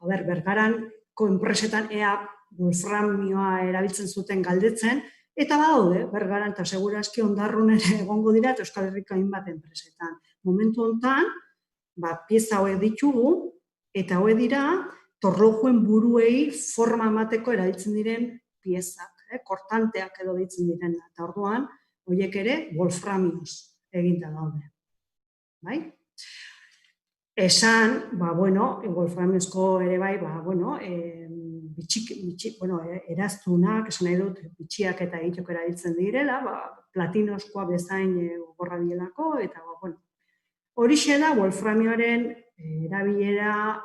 Bergaranko enpresetan ea wolframioa erabiltzen zuten galdetzen, eta badaude, Bergaran eta seguraski Ondarrun ere egongo dira, eta Euskal Herriko hainbat enpresetan. Momentu honetan, pieza hauek ditugu, eta hauek dira, torlojuen buruei forma emateko erabiltzen diren piezak, kortanteak edo deitzen diren, eta orduan, horiek ere, wolframioz eginda daude. Bai? Esan, wolframiozko ere bai, eraztunak, esan nahi dut, bitxiak eta egitok erabiltzen direla, platinozkoa bezain gogorra dielako, eta horixe da wolframioaren erabilera,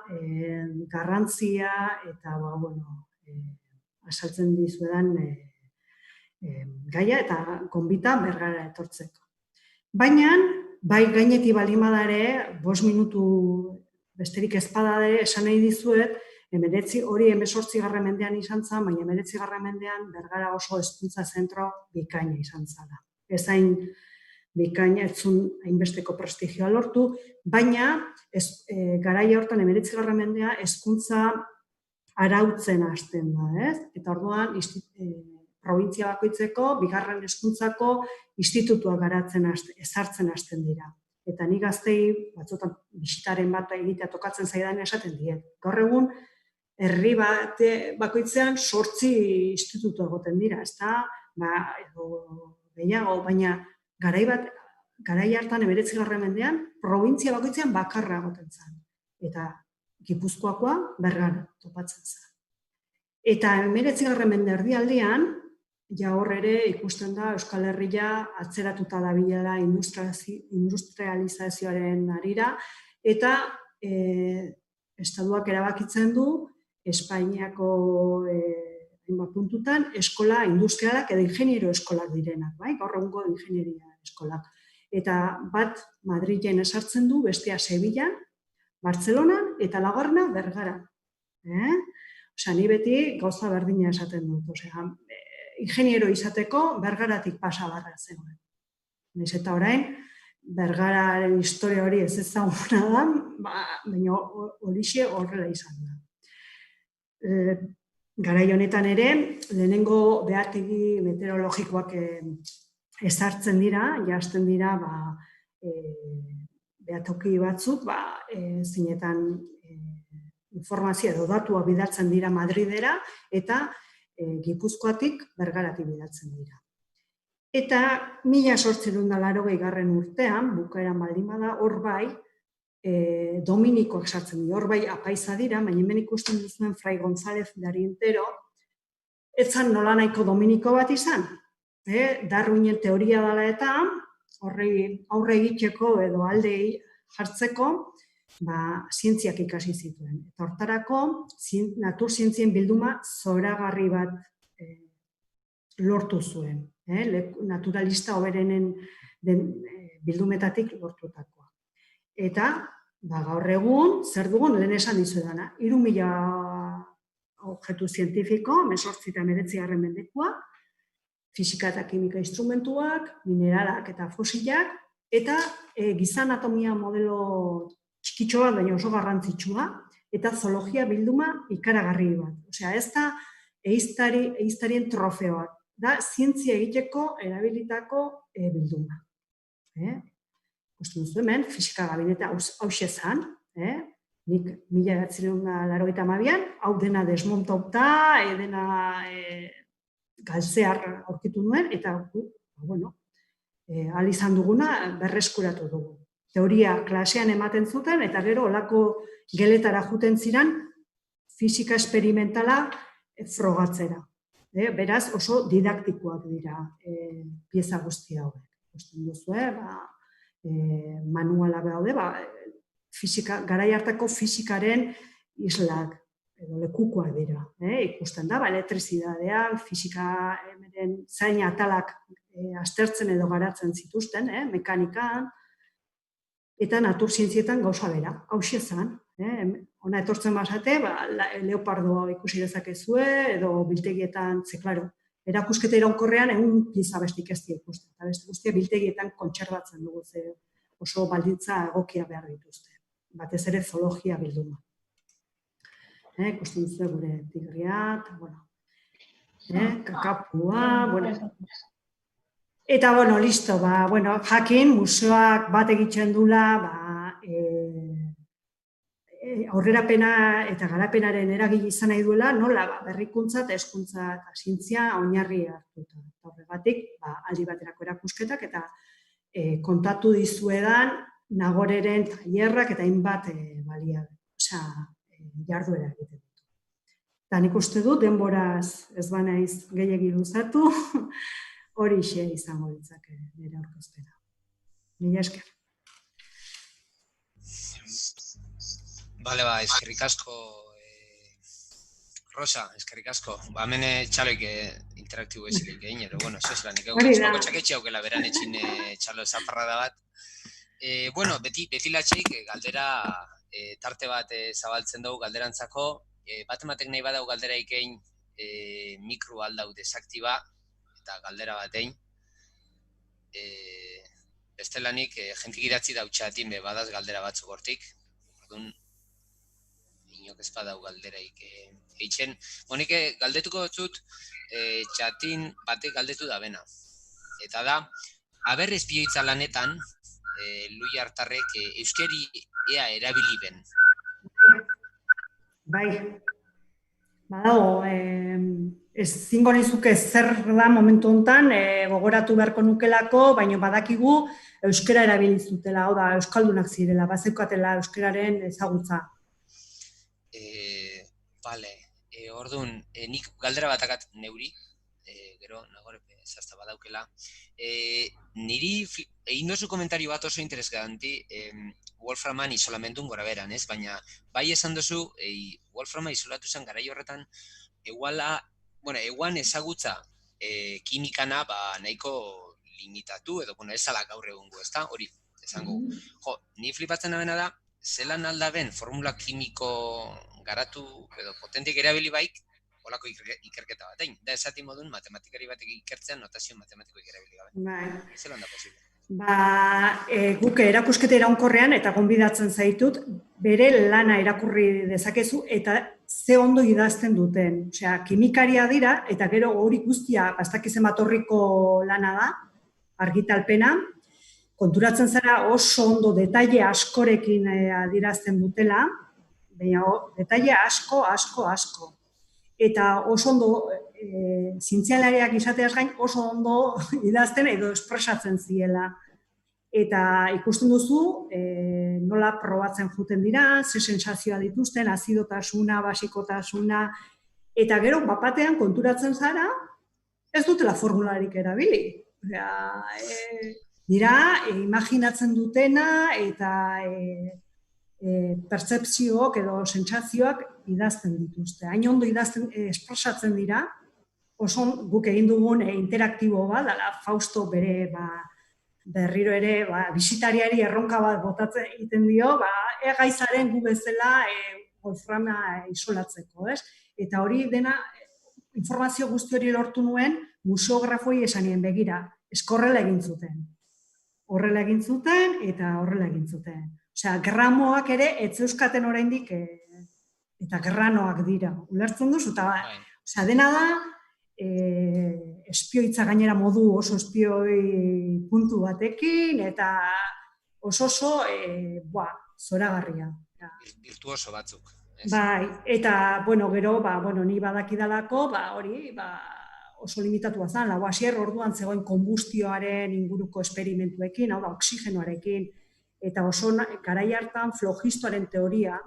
garrantzia, eta asaltzen dizuedan gaia eta gonbita Bergara etortzeko. Baina, bai gainetik baldin bada ere, 5 minutu besterik ezpada ere, esan nahi dizuet, hori 18. mendean izan zen, baina 19. mendean Bergara oso hezkuntza zentro bikaina izan zela. Ezain bikaina etzun hainbesteko prestigioa lortu, baina garaia hortan 19. mendea hezkuntza arautzen hasten da, ez? Eta orduan, probintzia bakoitzeko, bigarren hezkuntzako institutua ezartzen hasten dira. Eta ni gaztei, batzutan bisitaren bat egitea tokatzen zaidan esaten diet. Gaur egun, herri bakoitzean 8 institutu egoten dira, ez da, edo gehiago, baina garai hartan 19. mendean, probintzia bakoitzean bakarra egoten zen. Eta Gipuzkoakoa Bergara topatzen zen. Eta 19. mende erdialdean, ja hor ere ikusten da Euskal Herria atzeratuta dabilela industrializazioaren harira, eta estatuak erabakitzen du Espainiako puntutan eskola industrialak edo ingeniero eskolak direnak, gaur egungo ingenieria eskolak. Eta bat Madrilen esartzen du, bestea Sevillan, Bartzelonan eta laugarrena Bergaran. Ni beti gauza berdina esaten dut. Ingeniero izateko Bergaratik pasa barra zegoen. Naiz eta orain, Bergararen historia hori ez ezaguna da, baina horixe horrela izan da. Garai honetan ere, lehenengo behategi meteorologikoak ezartzen dira, jazten dira behatoki batzuk, zeinetan informazioa edo datua bidaltzen dira Madridera, eta Gipuzkoatik Bergaratik bidaltzen dira. Eta 1880 urtean, bukaeran baldin bada, hor bai, Dominikoak sartzen dira, hor bai apaiza dira, baina hemen ikusten duzuen Fray González de Arientero, etzan nola nahiko Dominiko bat izan. Darwinen teoria dela eta aurre egiteko edo alde jartzeko, zientziak ikasi zituen. Eta hortarako, naturzientzien bilduma zoragarri bat lortu zuen. Naturalista hoberenen bildumetatik lortutakoa. Eta, gaur egun, zer dugun, lehen esan dizuedana, 3.000 objektu zientifiko, 18 eta 19. mendekoa, fisika eta kimika instrumentuak, mineralak eta fosilak, eta giza anatomia modelo txikitxo bat, baina oso garrantzitsua, eta zoologia bilduma ikaragarri bat. Osea, ez da ehiztarien trofeoak, da zientzia egiteko erabilitako bilduma. ikusten duzu hemen, fisika gabinete hauxe zan, nik 1982an, hau dena desmontauta, dena galtzear aurkitu nuen, eta, bueno, ahal izan duguna berreskuratu dugu. Teoria klasean ematen zuten, eta gero olako geletara juten ziren fisika esperimentala frogatzera. Beraz, oso didaktikoak dira pieza guzti hauek. Ikusten duzu, manuala daude, garai hartako fisikaren islak, edo lekukoak dira. Ikusten da, elektrizidadea, fisikaren zain atalak aztertzen edo garatzen zituzten, mekanikan, eta naturzientzietan gauza bera, hauxe zan. Hona etortzen basate, leopardoa ikusi dezakezue, edo biltegietan, klaro, erakusketa iraunkorrean egun pieza bestik ez ikusten. Eta beste guztia biltegietan kontserbatzen dugu, oso baldintza egokia behar dituzte. Batez ere zoologia bilduma. Ikusten duzu gure tigria, kakapua, eta, listo, jakin, museoak bat egiten dula, aurrerapena eta garapenaren eragile izan nahi duela, nola berrikuntza eta hezkuntza eta zientzia oinarri hartuta. Horregatik, aldi baterako erakusketak eta kontatu dizuedan Nagoreren tailerrak eta hainbat jarduera egiten ditu. Eta nik uste dut, denboraz ez banaiz gehiegi luzatu, horixe izango ditzake nire aurkezpena. Mila esker. Bale, eskerrik asko, Rosa, eskerrik asko. Hemen txaloik interaktibo ezilik egin, ero, zozelan, nik txaketxe haukela beran etxin txalo zaparrada bat. Beti latxeik galdera tarte bat zabaltzen dugu galderantzako, bat ematek nahi badau galdera ikein mikro aldau desaktiba eta galdera bat egin. Bestelanik, jentik idatzi dautxatin badaz galdera batzuk hortik. Orduan, inok ez badau galderaik eitzen. Nik galdetuko dut txatin batek galdetu da bena. Eta da, aber espioitza lanetan, Lui Hartarrek euskeri ea erabili ben. Bai, badago, ez zingo nizuke zer da momentu honetan, gogoratu beharko nukelako, baina badakigu euskera erabili zutela, hau da, euskaldunak zirela, bazeukatela euskeraren ezagutza. Orduan, nik galdera batakat neuri, gero, nagorepe, zazta badaukela. Niri, egin dozu komentario bat oso interesganti, Wolframan isolamendun gora beran, ez? Baina, bai esan dozu, Wolframa isolatu zen garai horretan, eguan ezagutza kimikana nahiko limitatu, edo, ez ala gaur egungo, ez da? Hori, esango. Ni flipatzen abena da, zelan aldaben formula kimiko garatu, edo potentik erabili baik, holako ikerketa bat egin. Da esati modun matematikari batek ikertzean notazio matematikoik erabili gabe. Zelan da posible? Guk erakusketa iraunkorrean eta gonbidatzen zaitut, bere lana irakurri dezakezu eta ze ondo idazten duten. Osea, kimikaria dira eta gero hori guztia bastakizen batorriko lana da, argitalpena. Konturatzen zara oso ondo detaile askorekin adierazten dutela, baina detaile asko. Eta oso ondo, zientzialariak izateaz gain, oso ondo idazten edo espresatzen ziela. Eta ikusten duzu, nola probatzen juten dira, ze sensazioa dituzten, azidotasuna, basikotasuna, eta gero, bapatean konturatzen zara, ez dutela formularik erabili. Dira, imaginatzen dutena eta pertzepzioak edo sentsazioak idazten dituzte. Hain ondo idazten, espresatzen dira, oso guk egin dugun interaktibo bat, dala Fausto bere berriro ere bisitariari erronka bat botatzen egiten dio, gaizaren gu bezala Wolframa isolatzeko, ez? Eta hori dena, informazio guzti hori lortu nuen, museografoi esanien begira, eskorrela egin zuten. Horrela egin zuten eta horrela egin zuten. Osea, gramoak ere ez euskaten oraindik eta granoak dira. Ulertzen duzu, eta dena da, espioitza gainera modu oso espioi puntu batekin, eta oso zoragarria. Virtuoso batzuk. Bai, eta, gero, ni badakidalako, hori, oso limitatua zen, Lavoisier orduan zegoen konbustioaren inguruko esperimentuekin, hau da, oksigenoarekin, eta oso garai hartan flogistoaren teoria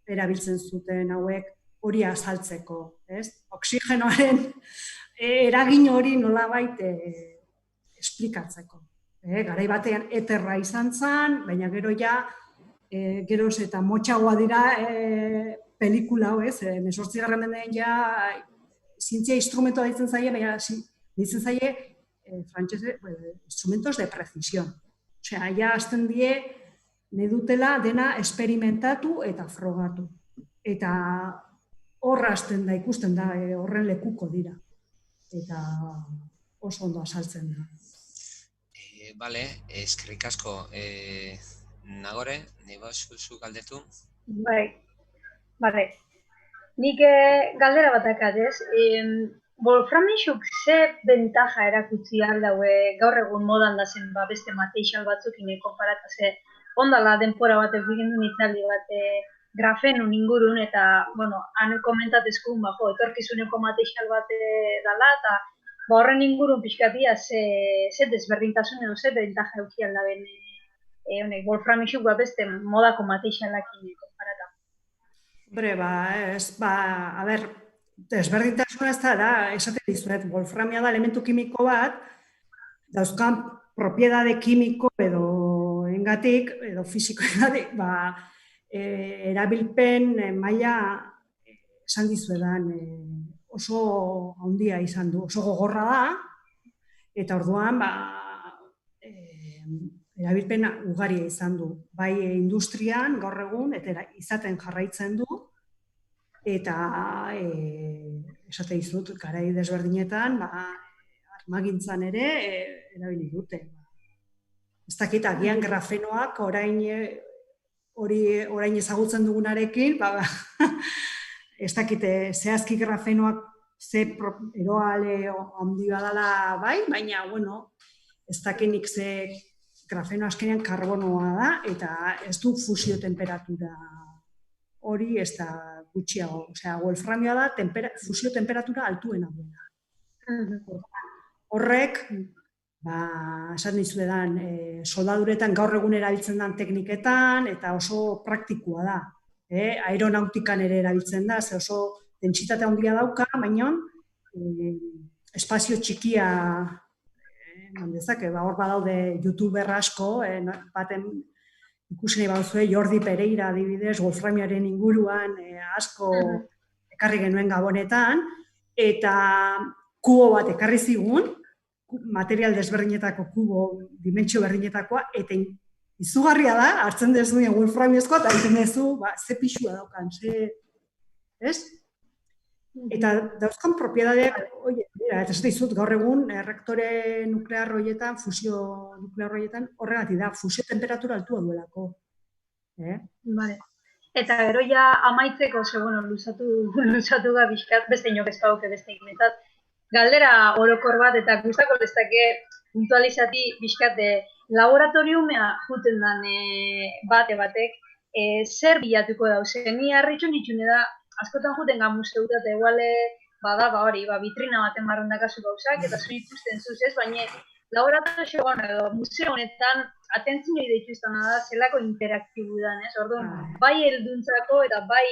erabiltzen zuten hauek hori azaltzeko, ez? Oksigenoaren eragin hori nolabait esplikatzeko. Garai batean eterra izan zen, baina gero ja, geroz eta motxagoa dira pelikula hau, ez? 18. mendean ja zientzia instrumentoa ditzen zaie, baina ditzen zaie instrumentos de precisión. Osea, ja azten die nahi dutela dena esperimentatu eta frogatu. Eta horra azten da, ikusten da, horren lekuko dira. Eta oso ondo azaltzen da. Bale, eskerrik asko. Nagore, nahi bazuzu galdetu? Bai, bale. Nik galdera bat dakat, ez? Wolframixuk ze bentaja erakutsi ahal daue gaur egun modan da zen beste material batzukin konparata ze ondala denpora bat egiten duen itzaldi bat grafenun ingurun eta, han komentatezkun, etorkizuneko material bat dala eta horren ingurun pixkatia ze desberdintasun edo ze bentaja eukial da ben Wolframixuk beste modako materialakin konparata. A ber, desberdintasuna ez da, esaten dizuet, wolframia da elementu kimiko bat, dauzkan propiedade kimiko edo engatik, edo fisiko engatik, erabilpen maila esan dizuedan oso handia izan du, oso gogorra da, eta orduan, erabilpen ugaria izan du. Bai industrian, gaur egun, eta izaten jarraitzen du, eta esate dizut, garai desberdinetan, armagintzan ere erabili dute. Ez dakit, agian grafenoak orain ezagutzen dugunarekin, ez dakit, zehazki grafenoak ze eroale handia dela bai, baina, ez dakinik ze grafeno azkenean karbonoa da, eta ez du fusio temperatura hori ez da gutxiago. Osea, wolframioa da fusio temperatura altuena duena. Horrek, esan dizuedan, soldaduretan gaur egun erabiltzen den tekniketan, eta oso praktikoa da. Aeronautikan ere erabiltzen da, ze oso dentsitate handia dauka, baina espazio txikia hor badaude youtuber asko, baten ikusi nahi baduzue Jordi Pereira adibidez, wolframioaren inguruan asko ekarri genuen Gabonetan, eta kubo bat ekarri zigun, material desberdinetako kubo, dimentsio berdinetakoa, eta izugarria da, hartzen dezu wolframiozkoa, eta hartzen dezu, ze pixua daukan, ez? Eta dauzkan propiedadeak, eta ez dizut, gaur egun, reaktore nuklear horietan, fusio nuklear horietan, horregatik da, fusio temperatura altua duelako. Vale. Eta gero ja amaitzeko, luzatu da bizkat, beste inok ez dauke beste ikinetat, galdera orokor bat, eta guztako lezake puntualizati bizkat laboratoriumea juten dan batek, zer bilatuko dauze, ni harritxun itxune da, askotan juten ga museutat, eguale, vitrina baten barron dakazu gauzak, eta zu ikusten zuz ez, baina laboratorio edo museo honetan atentzio deitu izan da zelako interaktibu dan, ez? Orduan, bai helduntzako eta bai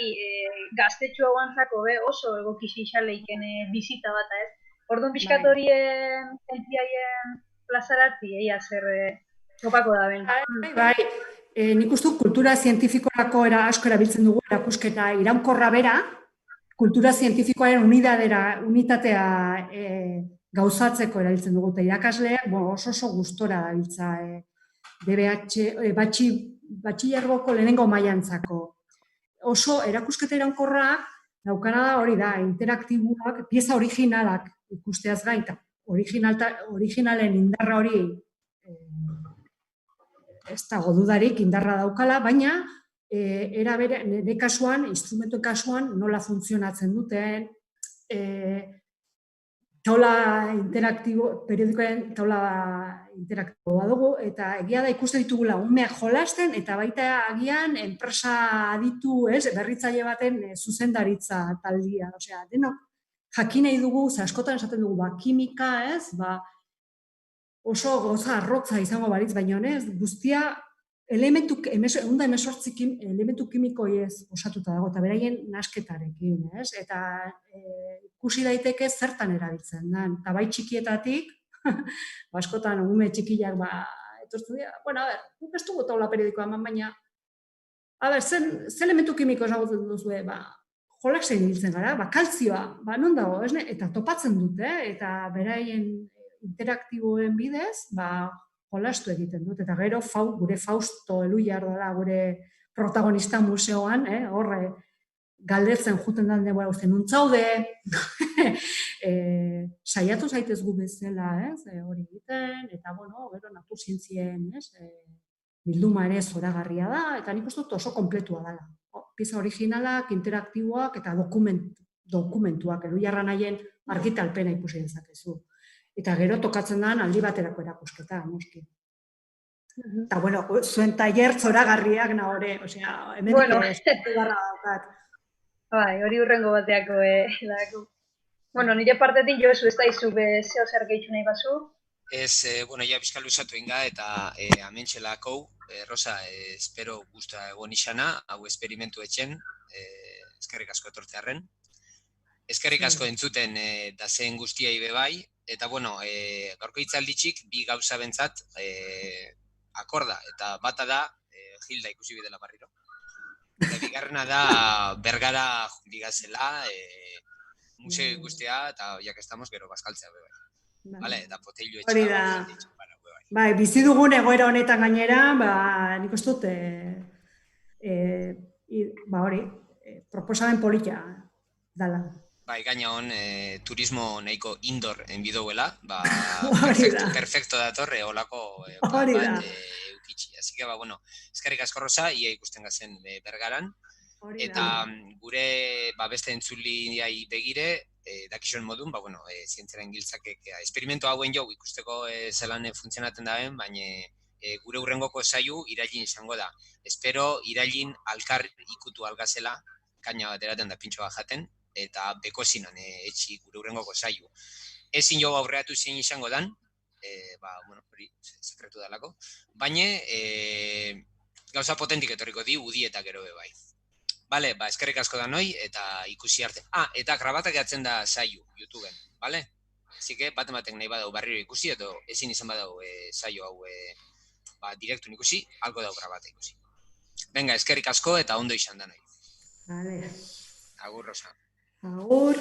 gaztetxo hauantzako oso egokixi xaleiken bizita bat, ez? Orduan, pixkat horien entziaien plazaratzi, zer topako da ben. Nik uste kultura zientifikorako asko erabiltzen dugu erakusketa iraunkorra bera, kultura zientifikoaren unitatea gauzatzeko erabiltzen dugu, eta irakasleak oso gustora dabiltza batxilergoko lehenengo mailantzako. Oso erakusketa iraunkorra daukana da hori da, interaktiboak, pieza originalak ikusteaz gain, originalen indarra hori ez dago dudarik indarra daukala, baina nire kasuan, instrumentuen kasuan, nola funtzionatzen duten, taula interaktibo, periodikoaren taula interaktiboa dugu, eta egia da ikusten ditugula umeak jolasten, eta baita agian enpresa aditu, berritzaile baten zuzendaritza taldia. Osea, denok jakin nahi dugu, askotan esaten dugu, kimika, oso goza arrotza izango baritz, baina guztia elementu kimikoi osatuta dago, eta beraien nasketarekin, eta ikusi daiteke zertan erabiltzen den. Eta bai txikietatik, askotan ume txikiak etortzen dira, bueno, a ber, guk ez dugu taula periodikoa eman, baina, a ber, ze elementu kimiko esagutzen duzue, jolasen hiltzen gara, kaltzioa, non dago, eta topatzen dute, eta beraien interaktiboen bidez, jolastu egiten dut, eta gero gure Fausto Eluiar dela, gure protagonista museoan, horre galdetzen juten dan denbora guztien, nuntzaude, saiatu zaitez gu bezala, hori egiten, eta, bueno, gero naturzientzien, bilduma ere zoragarria da, eta nik uste dut oso kompletua dela. Pieza originalak, interaktiboak, eta dokumentuak, Eluiarra nahien argitalpena ikusi dezakezu. Eta gero tokatzen da aldi baterako erakusketa, noski. Eta, bueno, zuen tailer zoragarriak nahore, osea, hemen eskugarra daukat. Bai, hori hurrengo bateako dago. Bueno, nire partetik Josu ez daizu zeo zer gehitzu nahi bazu? Ez, bueno, ja bizka luzatu inga, eta amentxelako, Rosa, espero guztua egon izana, hau esperimentu etxen, eskerrik asko etortzearen. Eskerrik asko entzuten dazen guztiai bebai, eta, bueno, gaurko hitzalditxik bi gauza bentzat akorda, eta bata da, Hilda ikusi bidela barriro. Eta bigarrena da, Bergara bigazela, museo ikustea, eta jak estamos gero bazkaltzea bebai. Vale, eta potello etxea. Hori da. Bai, bizi dugun egoera honetan gainera, nik uste dut, hori, proposamen polita dala. Bai, gaina hon, turismo nahiko indoor enbidouela, perfecto datorre, holako bat eukitxi. Así que, bueno, eskerrik asko Rosa, ia ikusten gazen Bergaran. Eta gure beste entzuliniai begire, dakizuen modun, zientzaren giltzakek esperimentu hauen jau ikusteko zelan funtzionatzen daben, baina gure hurrengoko zaiu irailin izango da. Espero irailin alkar ikutu algazela, kaina bat eraten da pintxo bat jaten, eta beko zinan etxi gure hurrengoko zaiu. Ezin jo aurreatu zein izango dan, hori sekretu dalako, baina gauza potentik etorriko di udieta gero bebai. Bale, eskerrik asko da noi, eta ikusi arte. Eta grabatak eatzen da saio, YouTubeen, bale? Así que, batek nahi badau barriro ikusi, edo ezin izan badau saio hau direktun ikusi, alko dau grabata ikusi. Venga, eskerrik asko eta ondo izan da noi. Vale. Agur, Rosa. Agur.